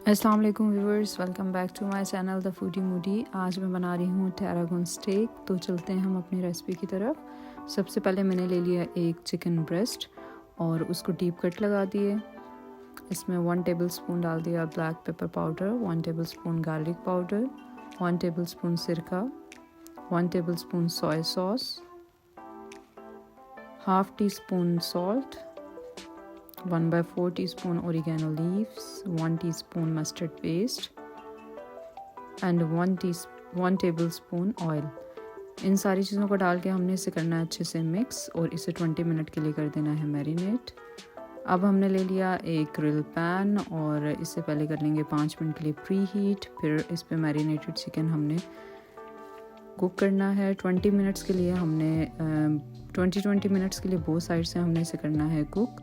अस्सलाम वालेकुम viewers, welcome back to my channel the foodie moody. आज मैं बना रही हूँ टैरागन स्टेक। तो चलते हैं हम अपनी रेसिपी की तरफ। सबसे पहले मैंने ले लिया एक चिकन ब्रेस्ट और उसको डीप कट लगा दिए। इसमें 1 टेबलस्पून डाल दिया black pepper powder, 1 tablespoon garlic powder, 1 tablespoon सिरका, 1 tablespoon soya sauce, half tea spoon salt, 1/4 teaspoon oregano leaves, 1 teaspoon mustard paste and 1 tablespoon oil। इन सारी चीज़ों को डाल के हमने इसे करना है अच्छे से मिक्स और इसे 20 मिनट के लिए कर देना है मैरिनेट। अब हमने ले लिया एक ग्रिल पैन और इससे पहले कर लेंगे 5 मिनट के लिए प्री हीट। फिर इस पे मैरिनेटेड चिकन हमने कुक करना है 20 मिनट्स के लिए। हमने 20 मिनट्स के लिए बोथ साइड से हमने इसे करना है कुक।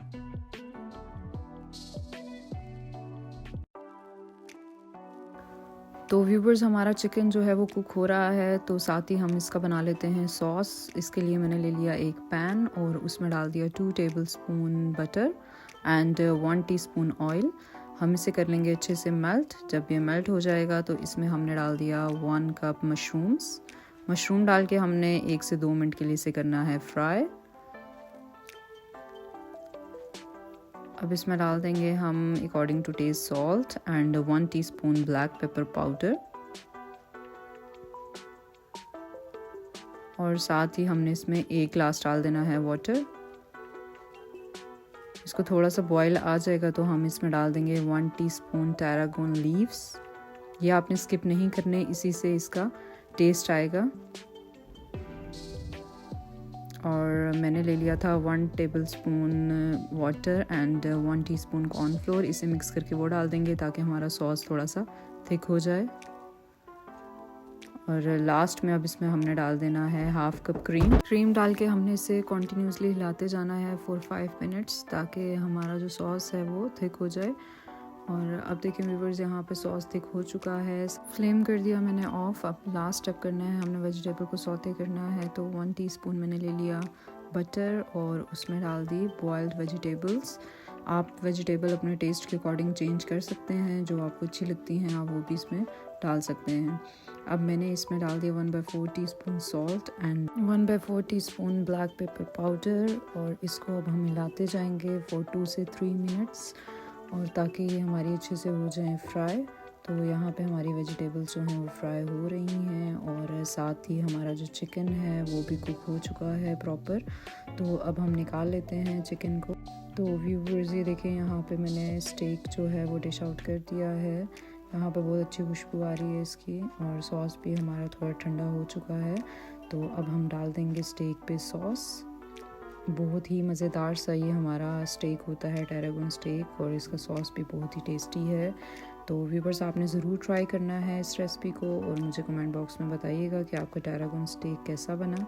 तो व्यूवर्स, हमारा चिकन जो है वो कुक हो रहा है, तो साथ ही हम इसका बना लेते हैं सॉस। इसके लिए मैंने ले लिया एक पैन और उसमें डाल दिया 2 tablespoon butter and 1 teaspoon oil. हम इसे कर लेंगे अच्छे से मेल्ट। जब ये मेल्ट हो जाएगा तो इसमें हमने डाल दिया 1 कप मशरूम डाल के हमने 1 से 2 मिनट के लिए इसे करना है फ्राई। अब इसमें डाल देंगे हम according to taste salt and 1 teaspoon black pepper powder और साथ ही हमने इसमें 1 ग्लास डाल देना है वाटर। इसको थोड़ा सा बॉईल आ जाएगा तो हम इसमें डाल देंगे 1 टीस्पून टैरागन लीव्स। ये आपने स्किप नहीं करने, इसी से इसका टेस्ट आएगा। और मैंने ले लिया था 1 tablespoon water and 1 teaspoon cornflour. इसे मिक्स करके वो डाल देंगे ताकि हमारा सॉस थोड़ा सा थिक हो जाए। और लास्ट में अब इसमें हमने डाल देना है हाफ कप क्रीम डाल के हमने इसे कॉन्टीन्यूसली हिलाते जाना है फॉर 5 मिनट्स ताकि हमारा जो सॉस है वो थिक हो जाए। और अब देखिए व्यूअर्स, यहाँ पे सॉस थिक हो चुका है। फ्लेम कर दिया मैंने ऑफ। अब लास्ट स्टेप करना है, हमने वेजिटेबल को सौते करना है। तो 1 टीस्पून मैंने ले लिया बटर और उसमें डाल दी बॉइल्ड वेजिटेबल्स। आप वेजिटेबल अपने टेस्ट के अकॉर्डिंग चेंज कर सकते हैं, जो आपको अच्छी लगती हैं आप वो भी इसमें डाल सकते हैं। अब मैंने इसमें डाल दिया 1/4 teaspoon salt and 1/4 teaspoon black pepper powder और इसको अब हम मिलाते जाएंगे फॉर 2 से 3 मिनट्स और ताकि ये हमारी अच्छे से हो जाएं फ्राई। तो यहाँ पे हमारी वेजिटेबल्स जो हैं वो फ्राई हो रही हैं और साथ ही हमारा जो चिकन है वो भी कुक हो चुका है प्रॉपर। तो अब हम निकाल लेते हैं चिकन को। तो व्यूवर्स, ये देखें, यहाँ पे मैंने स्टेक जो है वो डिश आउट कर दिया है। यहाँ पे बहुत अच्छी खुशबू आ रही है इसकी और सॉस भी हमारा थोड़ा ठंडा हो चुका है। तो अब हम डाल देंगे स्टेक पे सॉस। बहुत ही मज़ेदार सा ये हमारा स्टेक होता है, टैरागन स्टेक, और इसका सॉस भी बहुत ही टेस्टी है। तो व्यूवर्स, आपने ज़रूर ट्राई करना है इस रेसिपी को और मुझे कमेंट बॉक्स में बताइएगा कि आपका टैरागन स्टेक कैसा बना।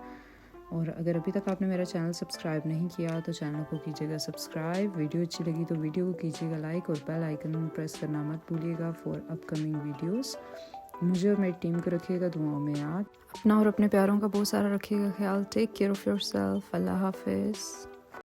और अगर अभी तक आपने मेरा चैनल सब्सक्राइब नहीं किया तो चैनल को कीजिएगा सब्सक्राइब। वीडियो अच्छी लगी तो वीडियो को कीजिएगा लाइक और बेल आइकन प्रेस करना मत भूलिएगा फॉर अपकमिंग वीडियोस। मुझे और मेरी टीम को रखिएगा दुआओं में याद। अपना और अपने प्यारों का बहुत सारा रखिएगा ख्याल। Take care of yourself. अल्लाह हाफिज़।